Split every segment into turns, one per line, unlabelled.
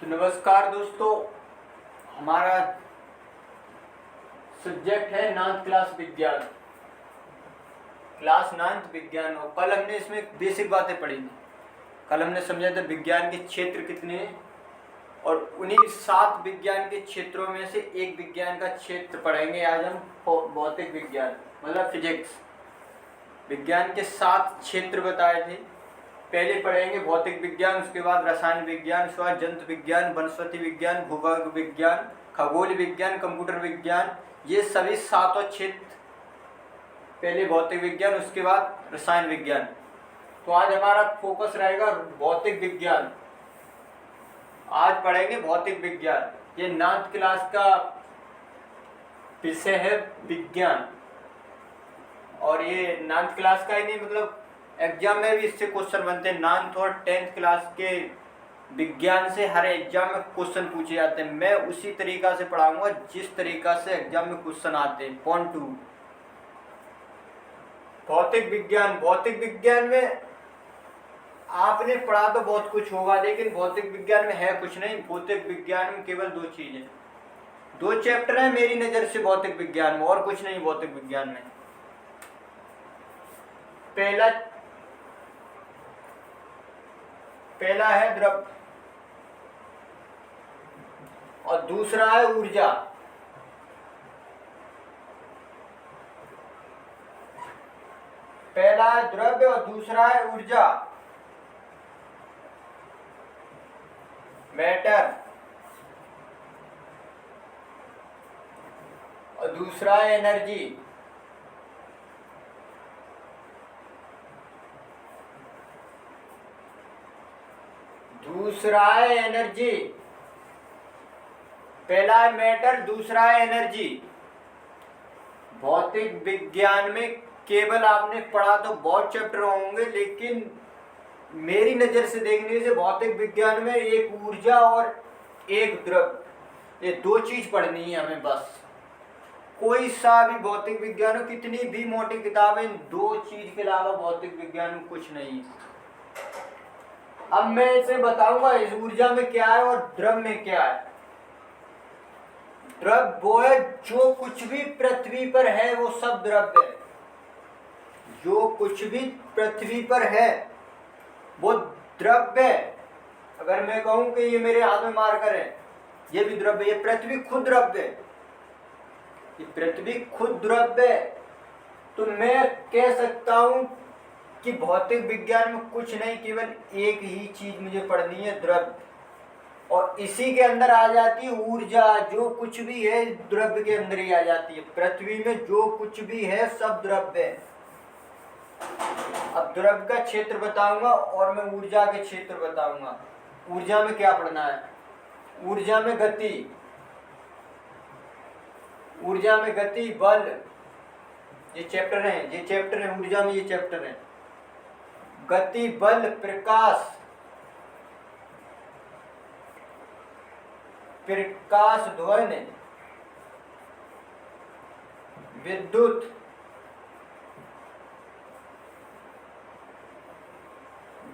तो नमस्कार दोस्तों, हमारा सब्जेक्ट है 9th क्लास विज्ञान, क्लास 9th विज्ञान। और कल हमने इसमें बेसिक बातें पढ़ी थी। कल हमने समझा था विज्ञान के क्षेत्र कितने हैं, और उन्हीं 7 विज्ञान के क्षेत्रों में से एक विज्ञान का क्षेत्र पढ़ेंगे आज हम, भौतिक विज्ञान मतलब फिजिक्स। विज्ञान के 7 क्षेत्र बताए थे। पहले पढ़ेंगे भौतिक विज्ञान, उसके बाद रसायन विज्ञान, उसके बाद जंतु विज्ञान, वनस्पति विज्ञान, भूगोल विज्ञान, खगोल विज्ञान, कंप्यूटर विज्ञान। ये सभी 7 क्षेत्र, पहले भौतिक विज्ञान, उसके बाद रसायन विज्ञान। तो आज हमारा फोकस रहेगा भौतिक विज्ञान। आज पढ़ेंगे भौतिक विज्ञान। ये 9th क्लास का विषय है विज्ञान, और ये 9th क्लास का ही नहीं, मतलब एग्जाम में भी इससे क्वेश्चन बनते हैं। 9th और 10th क्लास के विज्ञान से हर एग्जाम में क्वेश्चन पूछे जाते हैं। मैं उसी तरीका से पढ़ाऊंगा जिस तरीका से एग्जाम में क्वेश्चन आते हैं। पॉइंट 2 भौतिक विज्ञान। भौतिक विज्ञान में आपने पढ़ा तो बहुत कुछ होगा, लेकिन भौतिक विज्ञान में है कुछ नहीं। भौतिक विज्ञान में केवल 2 चीजें, 2 चैप्टर है मेरी नज़र से भौतिक विज्ञान में, और कुछ नहीं भौतिक विज्ञान में। पहला है द्रव और दूसरा है ऊर्जा। पहला है द्रव्य और दूसरा है ऊर्जा, मैटर, और दूसरा है एनर्जी। दूसरा है एनर्जी। पहला है मैटर, दूसरा है एनर्जी। भौतिक विज्ञान में केवल आपने पढ़ा तो बहुत चैप्टर होंगे, लेकिन मेरी नज़र से देखने से भौतिक विज्ञान में एक ऊर्जा और एक द्रव, ये 2 चीज पढ़नी है हमें बस। कोई सा भी भौतिक विज्ञान हो, कितनी भी मोटी किताबें, 2 चीज के अलावा भौतिक विज्ञान में कुछ नहीं है। अब मैं इसे बताऊंगा इस ऊर्जा में क्या है और द्रव में क्या है। द्रव वो है जो कुछ भी पृथ्वी पर है वो सब द्रव है। जो कुछ भी पृथ्वी पर है वो द्रव है। अगर मैं कहूं कि ये मेरे हाथ में मार्कर है, ये भी द्रव है। ये पृथ्वी खुद द्रव है, ये पृथ्वी खुद द्रव है। तो मैं कह सकता हूं कि भौतिक विज्ञान में कुछ नहीं, केवल एक ही चीज मुझे पढ़नी है, द्रव। और इसी के अंदर आ जाती है ऊर्जा। जो कुछ भी है द्रव्य के अंदर ही आ जाती है। पृथ्वी में जो कुछ भी है सब द्रव्य है। अब द्रव्य का क्षेत्र बताऊंगा और मैं ऊर्जा के क्षेत्र बताऊंगा। ऊर्जा में क्या पढ़ना है? ऊर्जा में गति, ऊर्जा में गति, बल, ये चैप्टर है, ये चैप्टर है ऊर्जा में, ये चैप्टर है। गति, बल, प्रकाश, प्रकाश ध्वनि, विद्युत,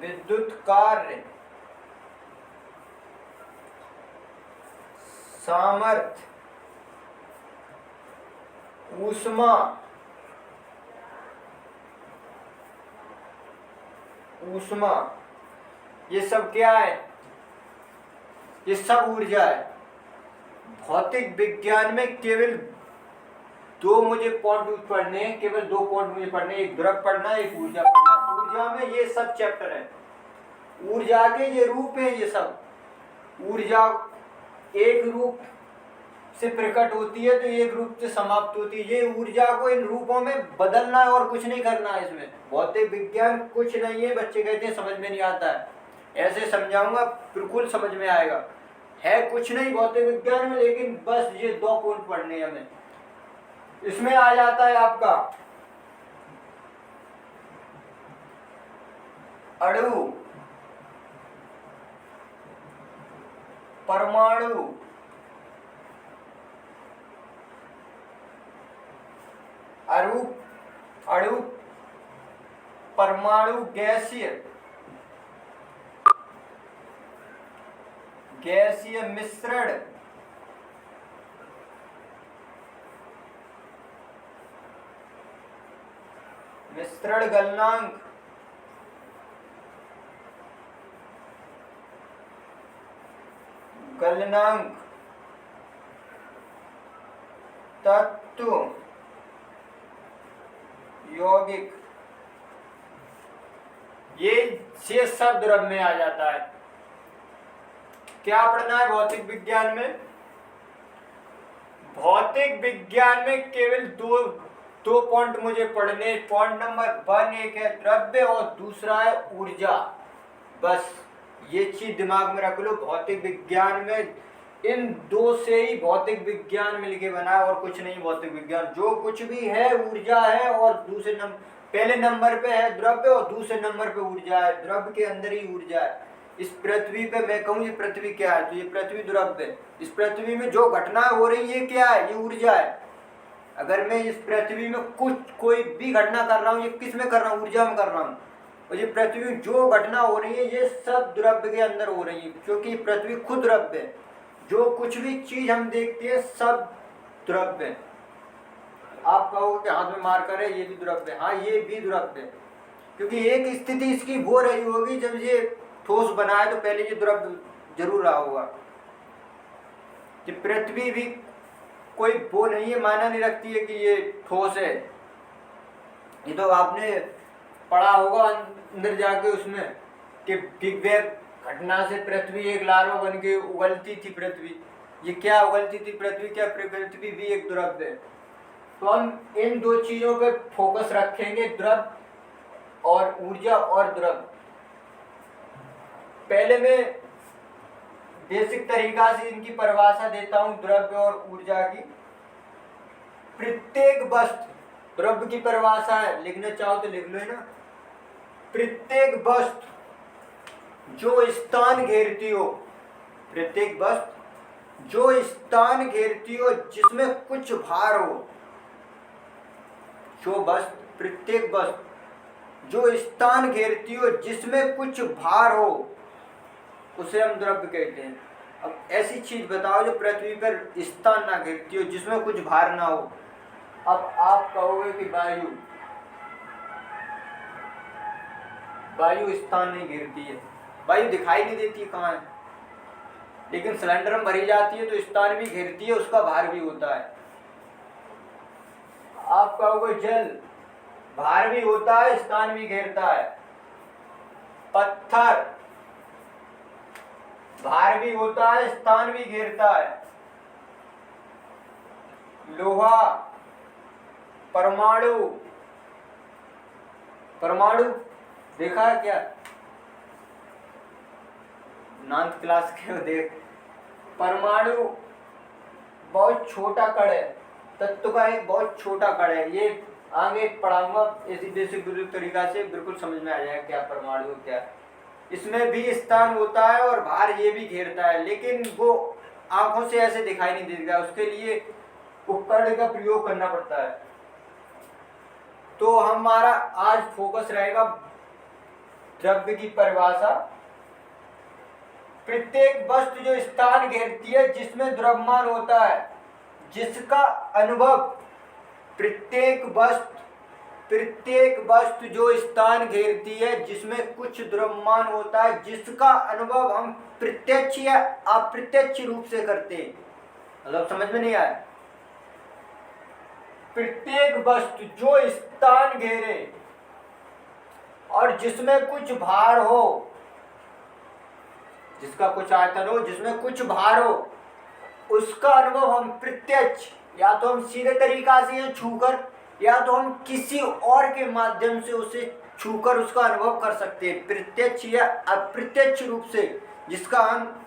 विद्युत कार्य, सामर्थ्य, ऊष्मा, ऊष्मा, ये सब क्या है? ये सब ऊर्जा है। भौतिक विज्ञान में केवल 2 मुझे पॉइंट पढ़ने हैं, केवल 2 पॉइंट मुझे पढ़ने हैं। एक द्रव पढ़ना है, एक ऊर्जा पढ़ना। ऊर्जा में ये सब चैप्टर है। ऊर्जा के ये रूप है, ये सब। ऊर्जा एक रूप से प्रकट होती है तो एक रूप से समाप्त होती है। ये ऊर्जा को इन रूपों में बदलना है और कुछ नहीं करना है इसमें। भौतिक विज्ञान कुछ नहीं है। बच्चे कहते हैं समझ में नहीं आता है, ऐसे समझाऊंगा बिल्कुल समझ में आएगा। है कुछ नहीं भौतिक विज्ञान में, लेकिन बस ये 2 पॉइंट पढ़ने हैं हमें। इसमें आ जाता है आपका अणु, परमाणु, अणु, परमाणु, गैसीय, गैसीय मिश्रण गलनांक तत्व यौगिक, ये सब द्रव्य में आ जाता है। क्या पढ़ना है भौतिक विज्ञान में? भौतिक विज्ञान में केवल दो पॉइंट मुझे पढ़ने। पॉइंट नंबर 1 एक है द्रव्य और दूसरा है ऊर्जा। बस ये चीज दिमाग में रख लो। भौतिक विज्ञान में इन दो से ही भौतिक विज्ञान मिलके बना है और कुछ नहीं। भौतिक विज्ञान जो कुछ भी है ऊर्जा है, और पहले नंबर पे है द्रव्य और दूसरे नंबर पे ऊर्जा है। द्रव्य के अंदर ही ऊर्जा है। इस पृथ्वी पे मैं कहूँ ये पृथ्वी क्या है, तो ये पृथ्वी द्रव्य है। इस पृथ्वी में जो घटना हो रही है क्या है, ये ऊर्जा है। अगर मैं इस पृथ्वी में कोई भी घटना कर रहा हूँ, ये किस में कर रहा हूँ, ऊर्जा में कर रहा हूँ। और ये पृथ्वी में जो घटना हो रही है ये सब द्रव्य के अंदर हो रही है, क्योंकि पृथ्वी खुद द्रव्य है। जो कुछ भी चीज हम देखते हैं सब द्रव्य है। आप कहोगे कि हाथ में मार कर है, ये भी द्रव्य है। हाँ, ये भी द्रव्य है, क्योंकि एक स्थिति इसकी वो रही होगी जब ये ठोस बना है, तो पहले ये द्रव्य जरूर रहा होगा। कि पृथ्वी भी कोई वो नहीं है, माना नहीं रखती है कि ये ठोस है। ये तो आपने पढ़ा होगा अंदर जाके उसमें कि बिग बैंग घटना से पृथ्वी एक लार्वा बन के उगलती थी पृथ्वी। ये क्या उगलती थी पृथ्वी, क्या पृथ्वी भी एक द्रव्य है। तो हम इन दो चीजों पे फोकस रखेंगे, द्रव्य और ऊर्जा और द्रव्य। पहले मैं बेसिक तरीका से इनकी परिभाषा देता हूं द्रव्य और ऊर्जा की। प्रत्येक वस्तु, द्रव्य की परिभाषा है, लिखना चाहो तो लिख लो है ना। प्रत्येक वस्तु जो स्थान घेरती हो, प्रत्येक वस्तु जो स्थान घेरती हो जिसमें कुछ भार हो, प्रत्येक वस्तु जो स्थान घेरती हो जिसमें कुछ भार हो, उसे हम द्रव्य कहते हैं। अब ऐसी चीज बताओ जो पृथ्वी पर स्थान ना घेरती हो, जिसमें कुछ भार ना हो। अब आप कहोगे कि वायु स्थान नहीं घेरती है, वायु दिखाई नहीं देती है कहाँ है, लेकिन सिलेंडर में भरी जाती है तो स्थान भी घेरती है, उसका भार भी होता है। आप कहोगे जल भार भी होता है, स्थान भी घेरता है। पत्थर भार भी होता है, स्थान भी घेरता है। लोहा, परमाणु देखा है क्या, 9th क्लास के हो, देख। परमाणु बहुत छोटा कण है, तत्व का एक बहुत छोटा कण है। ये आगे पढ़ाऊंगा ऐसी बेसिक तरीका से, बिल्कुल समझ में आ जाएगा क्या परमाणु क्या है। इसमें भी स्थान होता है और भार ये भी घेरता है, लेकिन वो आंखों से ऐसे दिखाई नहीं देता, उसके लिए उपकरण का प्रयोग करना पड़ता है। तो हमारा आज फोकस रहेगा द्रव्य की परिभाषा। प्रत्येक वस्तु जो स्थान घेरती है जिसमें द्रव्यमान होता है, जिसका अनुभव प्रत्येक वस्तु जो स्थान घेरती है जिसमें कुछ द्रव्यमान होता है, जिसका अनुभव हम प्रत्यक्ष या अप्रत्यक्ष रूप से करते हैं। मतलब समझ में नहीं आया? प्रत्येक वस्तु जो स्थान घेरे और जिसमें कुछ भार हो, जिसका कुछ आयतन हो, जिसमें कुछ भार हो, उसका अनुभव हम प्रत्यक्ष, या तो हम सीधे तरीका से छूकर, या तो हम किसी और के माध्यम से उसे छूकर उसका अनुभव कर सकते हैं। प्रत्यक्ष या अप्रत्यक्ष रूप से जिसका हम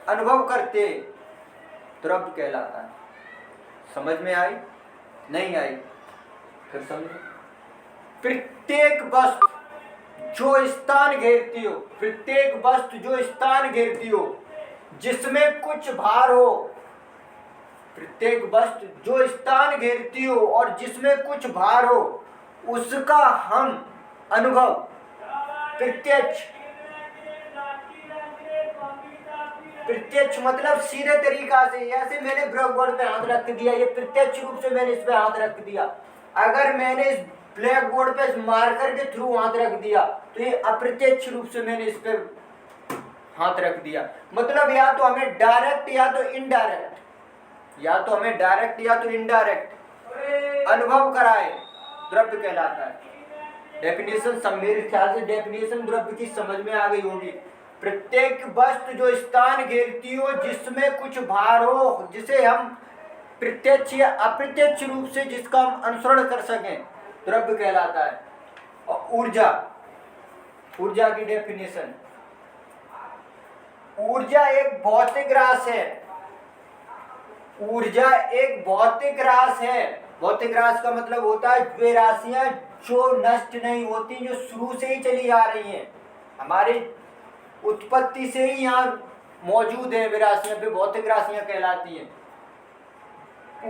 अनुभव करते हैं, द्रव्य कहलाता है। समझ में आई? नहीं आई? फिर समझो। प्रत्येक वस्तु जो स्थान घेरती हो, प्रत्येक वस्तु जो स्थान घेरती हो जिसमें कुछ भार हो, प्रत्येक वस्तु जो स्थान घेरती हो और जिसमें कुछ भार हो, उसका हम अनुभव प्रत्यक्ष प्रत्यक्ष मतलब सीधे तरीका से, ऐसे मैंने ब्लैक बोर्ड पे हाथ रख दिया, ये प्रत्यक्ष रूप से मैंने इस पे हाथ रख दिया। अगर मैंने इस ब्लैक बोर्ड पे मार्कर के थ्रू हाथ रख दिया तो ये अप्रत्यक्ष रूप से मैंने इस पे हाथ रख दिया। मतलब या तो हमें डायरेक्ट या तो इनडायरेक्ट, या तो हमें डायरेक्ट या तो इनडायरेक्ट अनुभव कराए, द्रव्य कहलाता है। डेफिनेशन सब मेरे ख्याल से डेफिनेशन द्रव्य की समझ में आ गई होगी। प्रत्येक वस्तु जो स्थान घेरती हो, जिसमें कुछ भार हो, जिसे हम प्रत्यक्ष या अप्रत्यक्ष रूप से जिसका हम अनुसरण कर सकें, द्रव्य कहलाता है। और ऊर्जा, ऊर्जा की डेफिनेशन, ऊर्जा एक भौतिक राशि है। ऊर्जा एक भौतिक राशि है। भौतिक राशि का मतलब होता है वे राशियां जो नष्ट नहीं होती, जो शुरू से ही चली आ रही हैं, हमारी उत्पत्ति से ही यहाँ मौजूद है, वे राशियां भी भौतिक राशियां कहलाती हैं।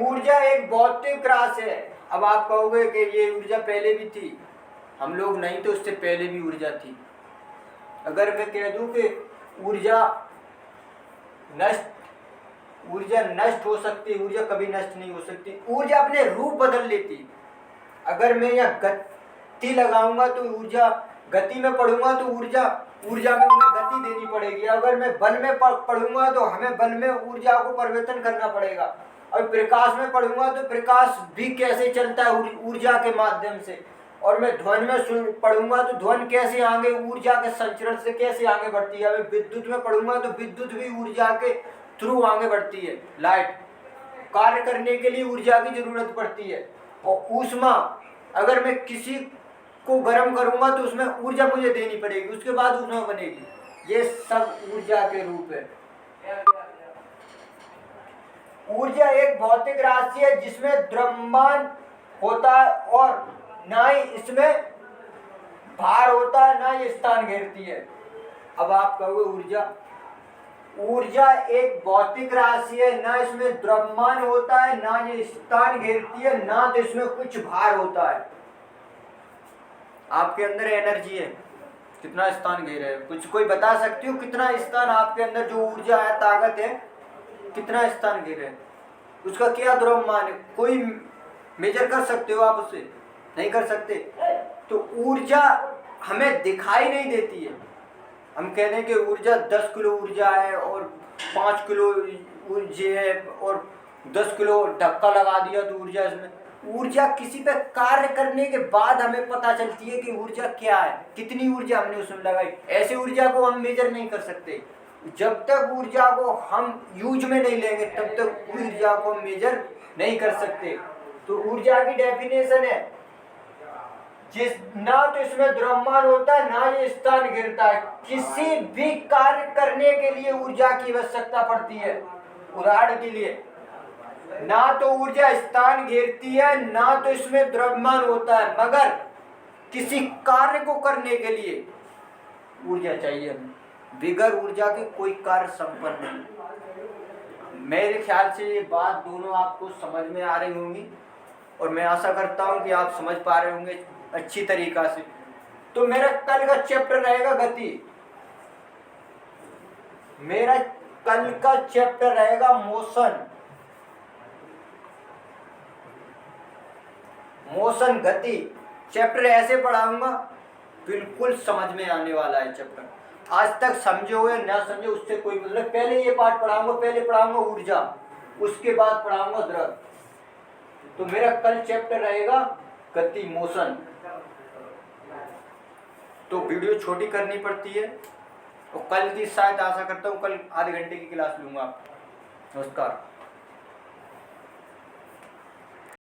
ऊर्जा एक भौतिक राशि है। अब आप कहोगे कि ये ऊर्जा पहले भी थी, हम लोग नहीं तो उससे पहले भी ऊर्जा थी। अगर मैं कह दूं कि ऊर्जा नष्ट हो सकती है, ऊर्जा कभी नष्ट नहीं हो सकती। ऊर्जा अपने रूप बदल लेती। अगर मैं यहाँ गति लगाऊंगा तो ऊर्जा, गति में पढ़ूंगा तो ऊर्जा में उन्हें गति देनी पड़ेगी। अगर मैं बल में पढ़ूंगा तो हमें बल में ऊर्जा को परिवर्तन करना पड़ेगा। और प्रकाश में पढ़ूंगा तो प्रकाश भी कैसे चलता है, ऊर्जा के माध्यम से। और मैं ध्वनि में पढ़ूंगा तो ध्वनि कैसे आगे ऊर्जा के संचरण से कैसे आगे बढ़ती है। मैं विद्युत में पढ़ूंगा तो विद्युत भी ऊर्जा के थ्रू आगे बढ़ती है। लाइट कार्य करने के लिए ऊर्जा की जरूरत पड़ती है। और ऊष्मा, अगर मैं किसी को गर्म करूंगा तो उसमें ऊर्जा मुझे देनी पड़ेगी, उसके बाद ऊष्मा बनेगी। ये सब ऊर्जा के रूप है। ऊर्जा एक भौतिक राशि है जिसमें द्रव्यमान होता है और ना ही इसमें भार होता है, ना ये स्थान घेरती है। अब आप कहोगे ऊर्जा एक भौतिक राशि है, ना इसमें द्रव्यमान होता है, ना ये स्थान घेरती है, ना तो इसमें कुछ भार होता है। आपके अंदर एनर्जी है, कितना स्थान घेरे है? कुछ कोई बता सकती हो कितना स्थान आपके अंदर जो ऊर्जा है, ताकत है, कितना स्थान घेरे है? उसका क्या द्रव्यमान है? कोई मेजर कर सकते हो आप उससे? नहीं कर सकते। तो ऊर्जा हमें दिखाई नहीं देती है। हम कहते हैं कि ऊर्जा 10 किलो ऊर्जा है और 5 किलो ऊर्जा है और 10 किलो धक्का लगा दिया तो ऊर्जा इसमें। ऊर्जा किसी पे कार्य करने के बाद हमें पता चलती है कि ऊर्जा क्या है, कितनी ऊर्जा हमने उसमें लगाई। ऐसे ऊर्जा को हम मेजर नहीं कर सकते। जब तक ऊर्जा को हम यूज में नहीं लेंगे तब तक ऊर्जा को मेजर नहीं कर सकते। तो ऊर्जा की डेफिनेशन है ना तो इसमें द्रव्यमान होता है, ना ये स्थान घेरता है। किसी भी कार्य करने के लिए ऊर्जा की आवश्यकता पड़ती है। उदाहरण के लिए, ना तो ऊर्जा स्थान घेरती है, ना तो इसमें द्रव्यमान होता है, मगर किसी कार्य को करने के लिए ऊर्जा चाहिए हमें। बिगर ऊर्जा के कोई कार्य संपन्न नहीं। मेरे ख्याल से ये बात दोनों आपको समझ में आ रही होंगी और मैं आशा करता हूँ कि आप समझ पा रहे होंगे अच्छी तरीका से। तो मेरा कल का चैप्टर रहेगा गति। मेरा कल का चैप्टर रहेगा मोशन, गति। चैप्टर ऐसे पढ़ाऊंगा, बिल्कुल समझ में आने वाला है चैप्टर। आज तक समझे हुए ना समझे उससे कोई मतलब। पहले ये पार्ट पढ़ाऊंगा, पहले पढ़ाऊंगा ऊर्जा, उसके बाद पढ़ाऊंगा द्रव्य। तो मेरा कल चैप्टर रहेगा गति, मोशन। तो वीडियो छोटी करनी पड़ती है और कल की शायद आशा करता हूँ कल आधे घंटे की क्लास लूंगा। नमस्कार।